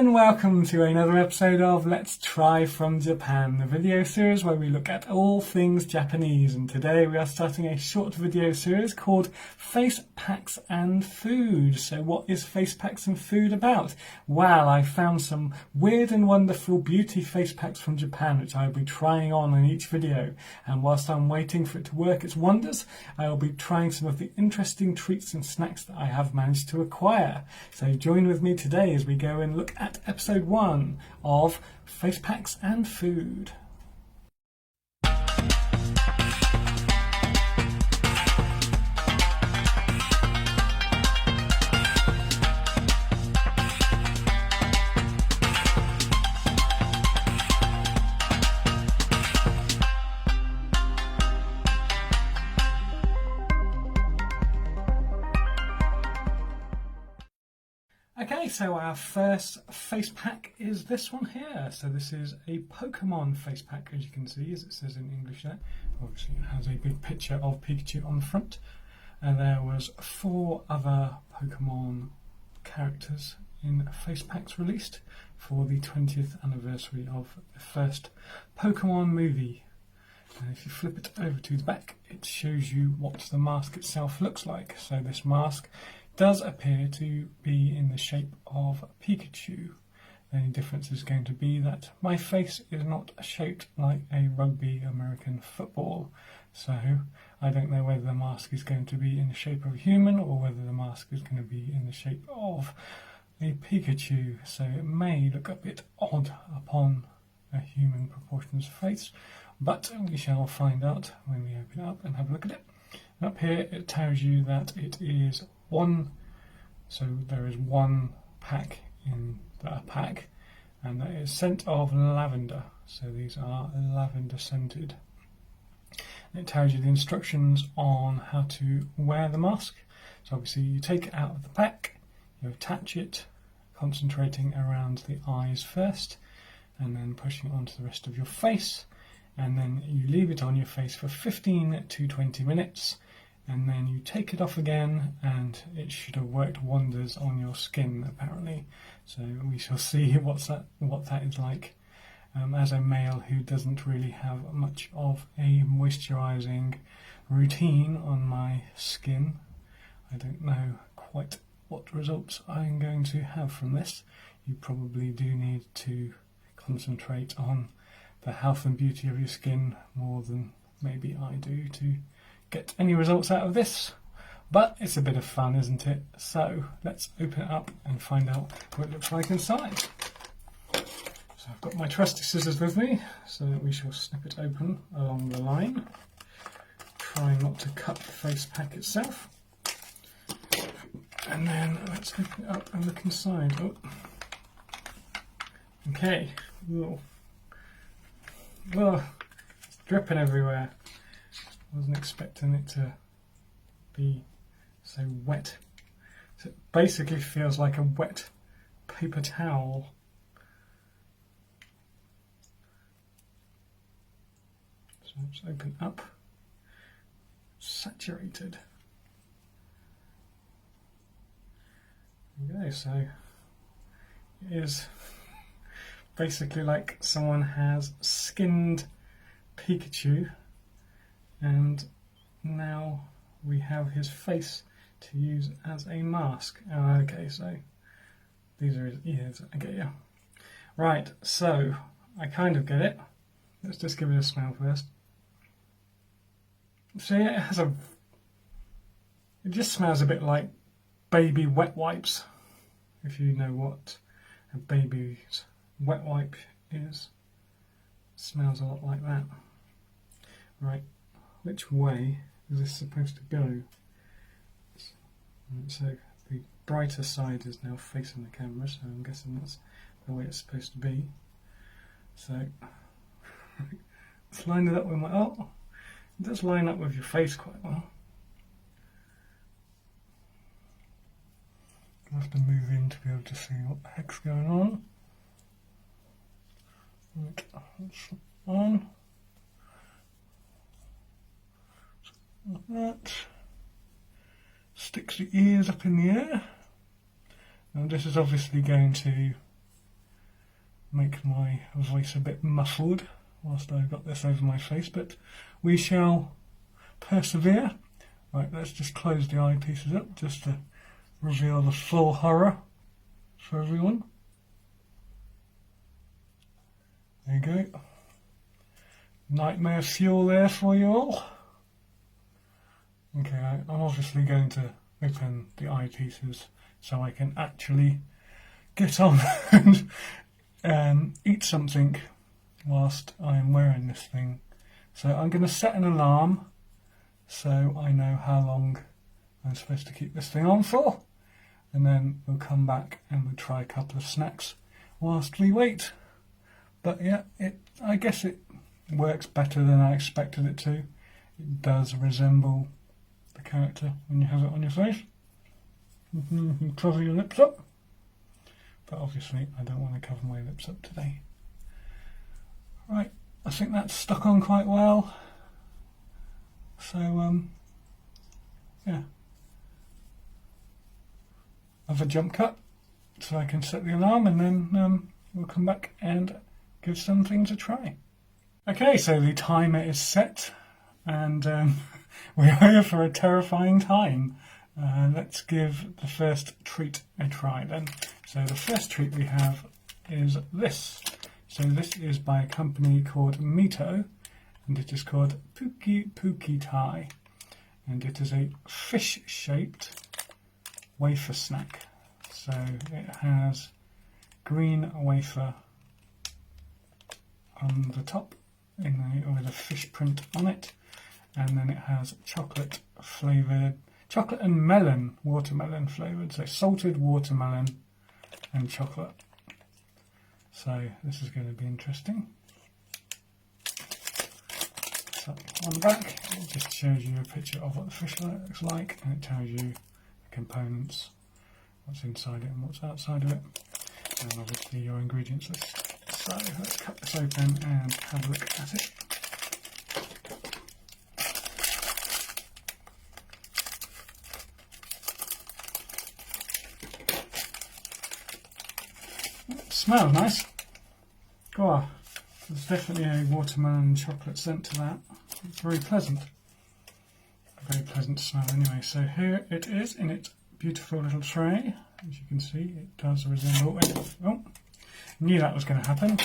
and welcome to another episode of Let's Try from Japan, the video series where we look at all things Japanese, and today we are starting a short video series called Face Packs and Food. So what is face packs and food about? Well, I found some weird and wonderful beauty face packs from Japan which I will be trying on in each video, and whilst I'm waiting for it to work its wonders, I will be trying some of the interesting treats and snacks that I have managed to acquire. So join with me today as we go and look at episode 1 of Face Packs and Food. Okay, so our first face pack is this one here. So this is a Pokemon face pack, as you can see, as it says in English there. Obviously it has a big picture of Pikachu on the front. And there was 4 other Pokemon characters in face packs released for the 20th anniversary of the first Pokemon movie. And if you flip it over to the back, it shows you what the mask itself looks like. So this mask does appear to be in the shape of Pikachu. The only difference is going to be that my face is not shaped like a rugby American football, so I don't know whether the mask is going to be in the shape of a human or whether the mask is going to be in the shape of a Pikachu, so it may look a bit odd upon a human proportions face, but we shall find out when we open it up and have a look at it. And up here it tells you that it is so there is one pack in a pack, and that is scent of lavender, so these are lavender scented. And it tells you the instructions on how to wear the mask. So obviously you take it out of the pack, you attach it, concentrating around the eyes first, and then pushing it onto the rest of your face, and then you leave it on your face for 15 to 20 minutes. And then you take it off again, and it should have worked wonders on your skin apparently. So we shall see what that is like. As a male who doesn't really have much of a moisturising routine on my skin, I don't know quite what results I'm going to have from this. You probably do need to concentrate on the health and beauty of your skin more than maybe I do to get any results out of this, but it's a bit of fun, isn't it? So let's open it up and find out what it looks like inside. So I've got my trusty scissors with me, so we shall snip it open along the line. Try not to cut the face pack itself. And then let's open it up and look inside. Oh. Okay. Whoa. Whoa. It's dripping everywhere. Wasn't expecting it to be so wet. So it basically feels like a wet paper towel. So let's open up. Saturated. There we go. So it is basically like someone has skinned Pikachu, and now we have his face to use as a mask. Oh, okay, so these are his ears. I get you. Right, so I kind of get it. Let's just give it a smell first. So yeah, it just smells a bit like baby wet wipes, if you know what a baby's wet wipe is. It smells a lot like that. Right. Which way is this supposed to go? So the brighter side is now facing the camera, so I'm guessing that's the way it's supposed to be. So let's line it up with it does line up with your face quite well. I'll have to move in to be able to see what the heck's going on. Right, that's on. Like that. Sticks the ears up in the air. Now this is obviously going to make my voice a bit muffled whilst I've got this over my face, but we shall persevere. Right, let's just close the eyepieces up just to reveal the full horror for everyone. There you go. Nightmare fuel there for you all. Okay, I'm obviously going to open the eyepieces so I can actually get on and eat something whilst I'm wearing this thing. So I'm going to set an alarm so I know how long I'm supposed to keep this thing on for, and then we'll come back and we'll try a couple of snacks whilst we wait. But yeah, I guess it works better than I expected it to. It does resemble the character when you have it on your face. You can cover your lips up, but obviously I don't want to cover my lips up today. Right, I think that's stuck on quite well. So yeah, have a jump cut so I can set the alarm, and then we'll come back and give some things a try. Okay, so the timer is set, and we're here for a terrifying time. Let's give the first treat a try then. So the first treat we have is this. So this is by a company called Mito, and it is called Pookie Thai, and it is a fish-shaped wafer snack. So it has green wafer on the top with a fish print on it, and then it has chocolate and melon, watermelon flavoured, so salted watermelon and chocolate. So this is going to be interesting. So on the back it just shows you a picture of what the fish looks like, and it tells you the components, what's inside it and what's outside of it, and obviously your ingredients list. So let's cut this open and have a look at it. It smells nice. God, there's definitely a watermelon and chocolate scent to that. It's very pleasant. A very pleasant smell anyway. So here it is in its beautiful little tray. As you can see, it does resemble knew that was going to happen.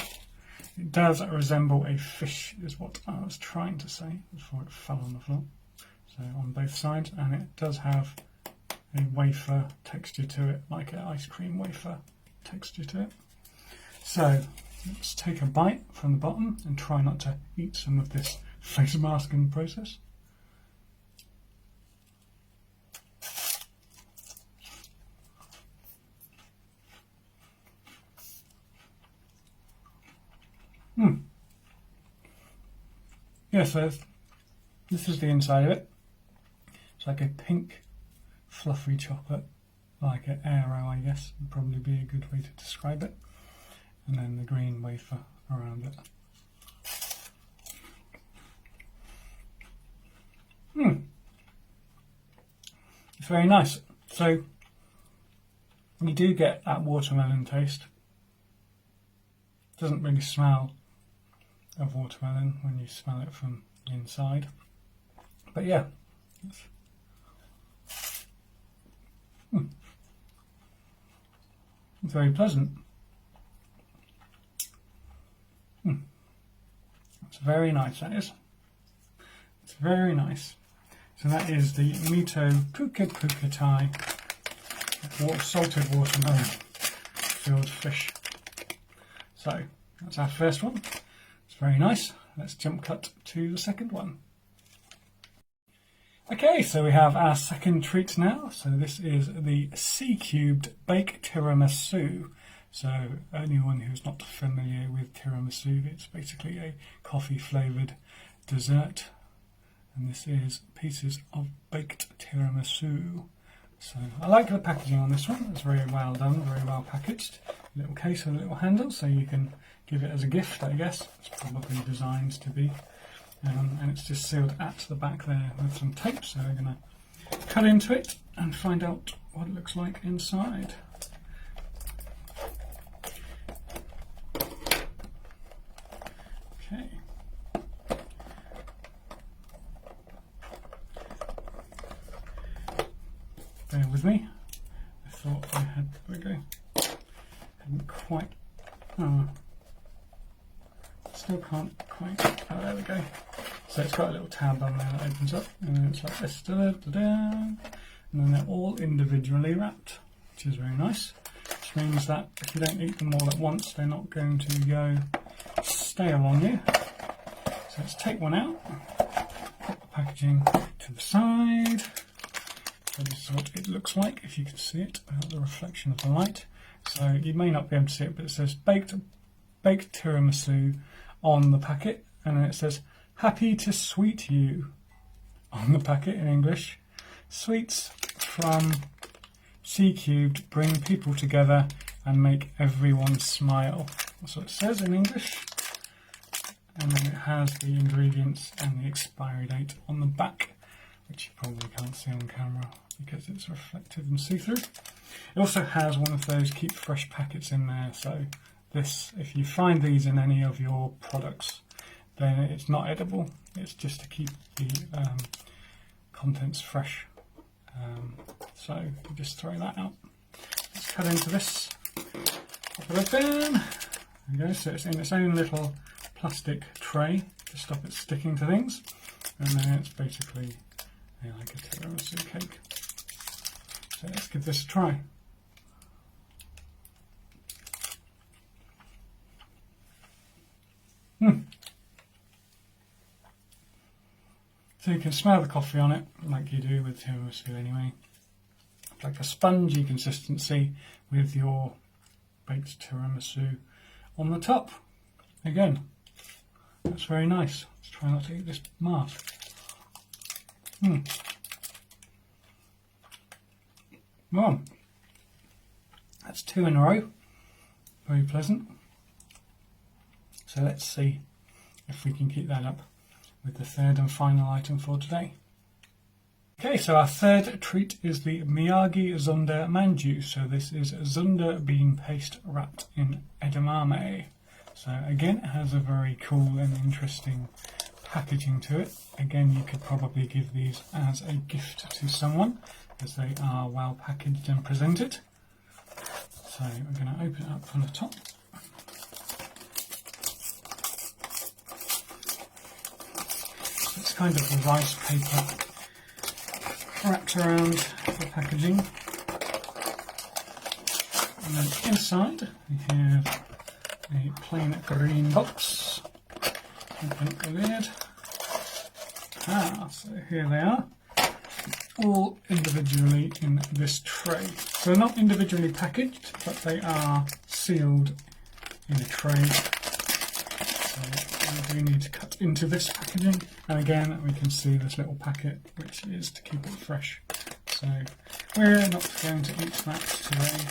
It does resemble a fish, is what I was trying to say before it fell on the floor. So on both sides, and it does have a wafer texture to it, like an ice cream wafer texture to it. So let's take a bite from the bottom and try not to eat some of this face mask in the process. Yes, so this is the inside of it. It's like a pink, fluffy chocolate, like an Aero, I guess, would probably be a good way to describe it. And then the green wafer around it. It's very nice. So you do get that watermelon taste. It doesn't really smell of watermelon when you smell it from the inside, but yeah, it's very pleasant. It's very nice, that is. It's very nice. So that is the Mito Pookie Thai salted watermelon filled fish. So that's our first one. It's very nice. Let's jump cut to the second one. Okay, so we have our second treat now. So this is the C-cubed baked tiramisu. So anyone who's not familiar with tiramisu, it's basically a coffee flavoured dessert. And this is pieces of baked tiramisu. So I like the packaging on this one. It's very well done, very well packaged. A little case with a little handle, so you can give it as a gift, I guess. It's probably designed to be. And it's just sealed at the back there with some tape, so we're going to cut into it and find out what it looks like inside. bear with me. I thought I had, there we go, hadn't quite, still can't quite, oh there we go. So it's got a little tab on there that opens up, and then it's like this, and then they're all individually wrapped, which is very nice, which means that if you don't eat them all at once, they're not going to go stale on you. So let's take one out, put the packaging to the side. So this is what it looks like, if you can see it, without the reflection of the light. So you may not be able to see it, but it says baked tiramisu on the packet, and then it says happy to sweet you on the packet in English. Sweets from C Cubed bring people together and make everyone smile. That's what it says in English. And then it has the ingredients and the expiry date on the back, which you probably can't see on camera because it's reflective and see-through. It also has one of those keep fresh packets in there, so this, if you find these in any of your products, then it's not edible, it's just to keep the contents fresh. So you just throw that out. Let's cut into this, pop it open. There we go, so it's in its own little plastic tray to stop it sticking to things, and then it's basically like a tiramisu cake. So let's give this a try. So you can smell the coffee on it, like you do with tiramisu anyway. It's like a spongy consistency with your baked tiramisu on the top. Again, that's very nice. Let's try not to eat this mask. Well, that's 2 in a row. Very pleasant. So let's see if we can keep that up with the third and final item for today. Okay, so our third treat is the Miyagi Zunder Manju. So this is Zunder bean paste wrapped in edamame. So again, it has a very cool and interesting packaging to it. Again, you could probably give these as a gift to someone, as they are well packaged and presented. So we're going to open it up from the top. So it's kind of rice paper wrapped around the packaging. And then inside we have a plain green box. Open up the lid. So here they are, all individually in this tray. So they're not individually packaged, but they are sealed in a tray. So we do need to cut into this packaging. And again, we can see this little packet, which is to keep it fresh. So we're not going to eat that today.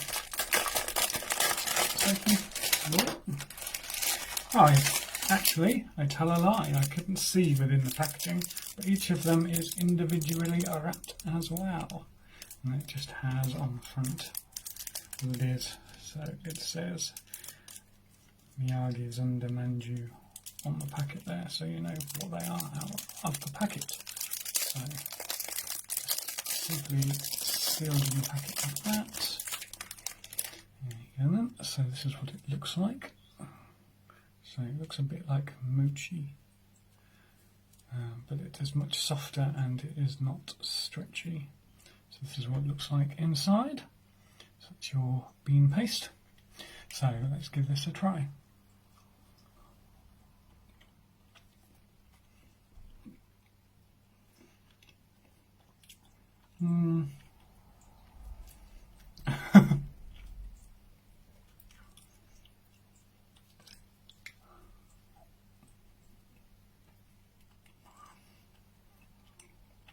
I tell a lie, I couldn't see within the packaging, but each of them is individually wrapped as well. And it just has on the front the lid, so it says Miyagi Zunder Manju on the packet there, so you know what they are out of the packet. So simply sealed in the packet like that. There you go then. So this is what it looks like. So it looks a bit like mochi, but it is much softer and it is not stretchy. So this is what it looks like inside. So it's your bean paste. So let's give this a try.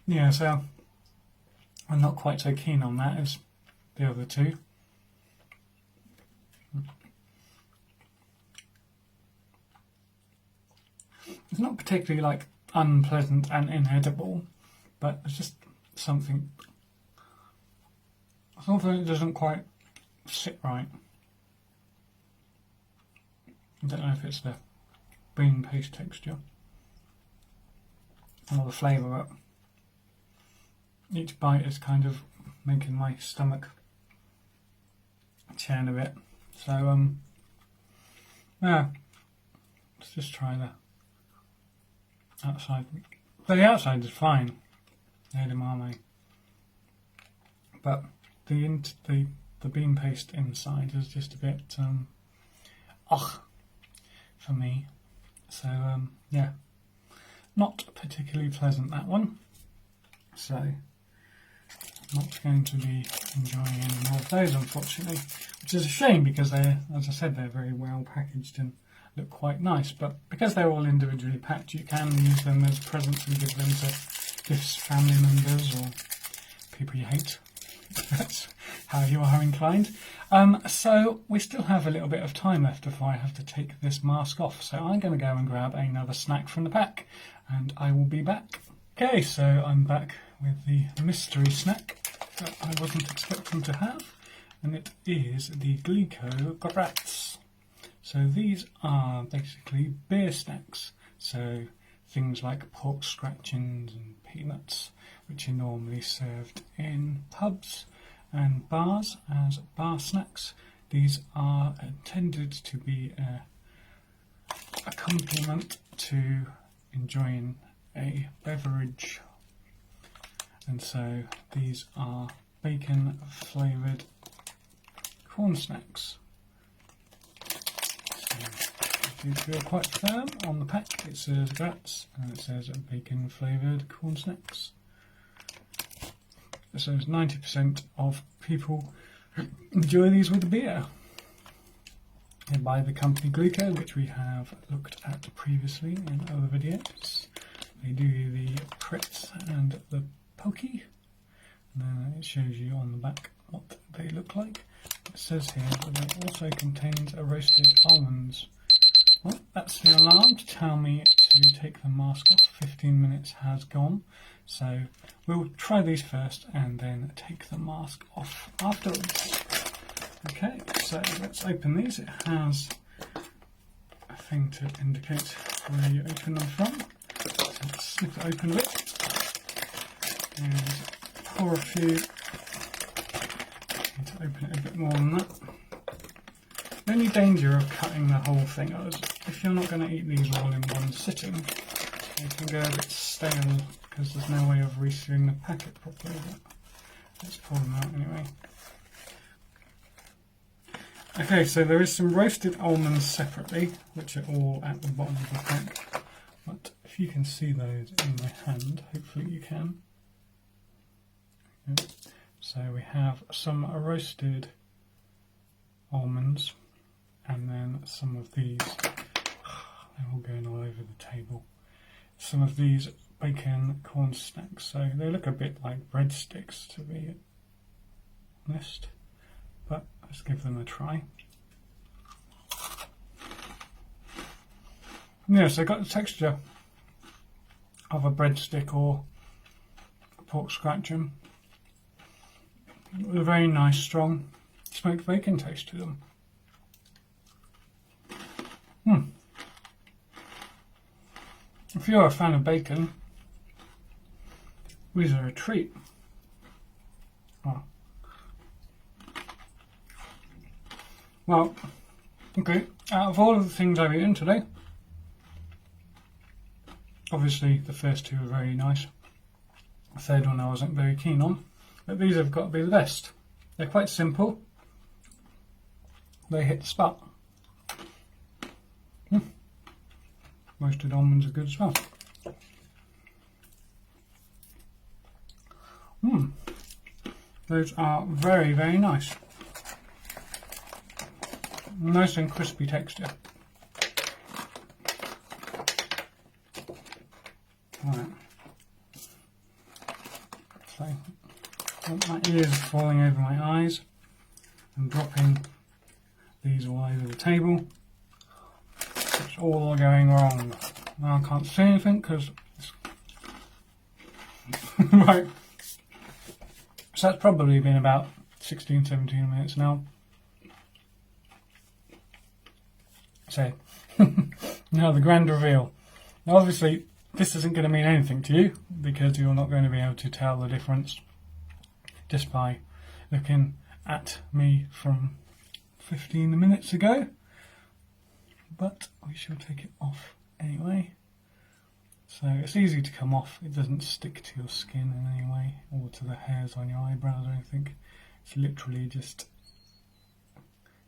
Yeah, so I'm not quite so keen on that as the other two. It's not particularly like unpleasant and inedible, but it's just something that doesn't quite sit right. I don't know if it's the bean paste texture or the flavour, but each bite is kind of making my stomach churn a bit. So yeah, let's just try the outside. But the outside is fine, edamame. But the bean paste inside is just a bit for me. So yeah, not particularly pleasant, that one. So I'm not going to be enjoying any more of those, unfortunately, which is a shame because they're, as I said, they're very well packaged and look quite nice. But because they're all individually packed, you can use them as presents and give them to gifts, family members, or people you hate. That's how you are inclined. So we still have a little bit of time left before I have to take this mask off. So I'm going to go and grab another snack from the pack, and I will be back. Okay, so I'm back with the mystery snack that I wasn't expecting to have, and it is the Glico Grats. So these are basically beer snacks. So things like pork scratchings and peanuts, which are normally served in pubs and bars as bar snacks. These are intended to be a accompaniment to enjoying a beverage. And so these are bacon flavoured corn snacks. So if you feel quite firm on the pack, it says Grats and it says bacon flavoured corn snacks. So 90% of people enjoy these with beer. They're by the company Glico, which we have looked at previously in other videos. They do the Pritz and the Pokey, and then it shows you on the back what they look like. It says here that it also contains roasted almonds. Well, that's the alarm to tell me to take the mask off. 15 minutes has gone, so we'll try these first and then take the mask off afterwards. Okay, so let's open these. It has a thing to indicate where you open them from. So let's snip it open a bit and pour a few. Need to open it a bit more than that. The only danger of cutting the whole thing is if you're not going to eat these all in one sitting, they can go a bit stale because there's no way of resealing the packet properly. But let's pull them out anyway. Okay, so there is some roasted almonds separately, which are all at the bottom of the pack. But if you can see those in my hand, hopefully you can. Okay. So we have some roasted almonds, and then some of these, they're all going all over the table. Some of these bacon corn snacks, so they look a bit like breadsticks to be honest, but let's give them a try. Yeah, so got the texture of a breadstick or a pork scratching with a very nice strong smoked bacon taste to them. If you're a fan of bacon, these are a treat. Oh. Well, okay, out of all of the things I've eaten today, obviously the first two were very nice. The third one I wasn't very keen on, but these have got to be the best. They're quite simple. They hit the spot. Roasted almonds are good as well. Those are very, very nice. Nice and crispy texture. Right. So, my ears are falling over my eyes. I'm dropping these all over the table. It's all going wrong. Now I can't see anything because right. So that's probably been about 16-17 minutes now. So now the grand reveal. Now obviously this isn't going to mean anything to you because you're not going to be able to tell the difference just by looking at me from 15 minutes ago. But we shall take it off anyway. So it's easy to come off, it doesn't stick to your skin in any way or to the hairs on your eyebrows or anything. It's literally just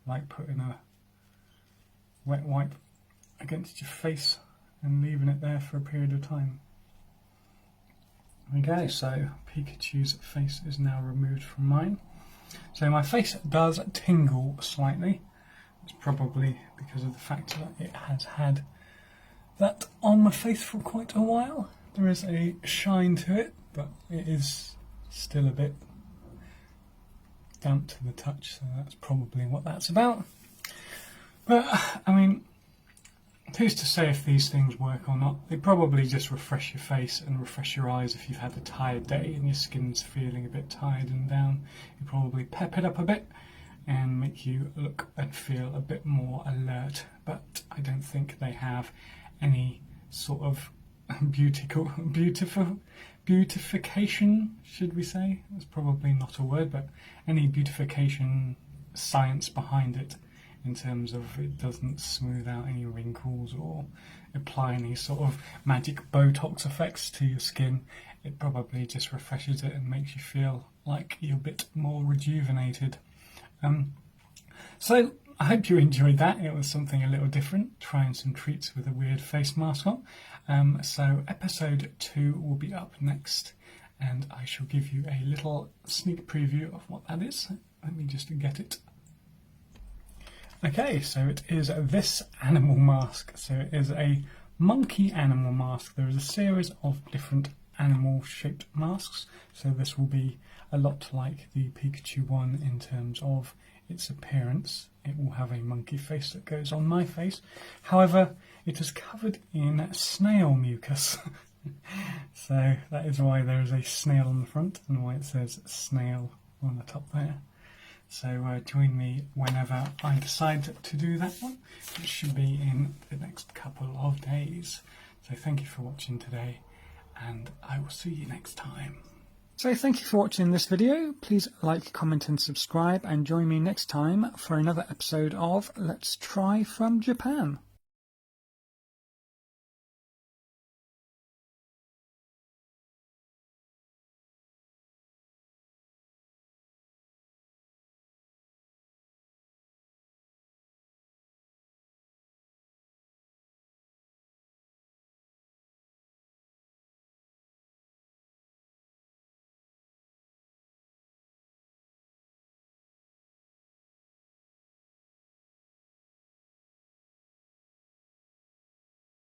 like putting a wet wipe against your face and leaving it there for a period of time. Okay, so Pikachu's face is now removed from mine. So my face does tingle slightly. It's probably because of the fact that it has had that on my face for quite a while. There is a shine to it, but it is still a bit damp to the touch, so that's probably what that's about. But, I mean, who's to say if these things work or not? They probably just refresh your face and refresh your eyes if you've had a tired day and your skin's feeling a bit tired and down. You probably pep it up a bit and make you look and feel a bit more alert, but I don't think they have any sort of beautification, should we say? That's probably not a word, but any beautification science behind it, in terms of it doesn't smooth out any wrinkles or apply any sort of magic Botox effects to your skin. It probably just refreshes it and makes you feel like you're a bit more rejuvenated. So I hope you enjoyed that. It was something a little different, trying some treats with a weird face mask on. So episode 2 will be up next, and I shall give you a little sneak preview of what that is. Let me just get it. Okay, so it is this animal mask. So it is a monkey animal mask. There is a series of different animal shaped masks, so this will be a lot like the Pikachu one in terms of its appearance. It will have a monkey face that goes on my face. However, it is covered in snail mucus. So that is why there is a snail on the front and why it says snail on the top there. So join me whenever I decide to do that one, which should be in the next couple of days. So thank you for watching today, and I will see you next time. So thank you for watching this video. Please like, comment and subscribe, and join me next time for another episode of Let's Try from Japan.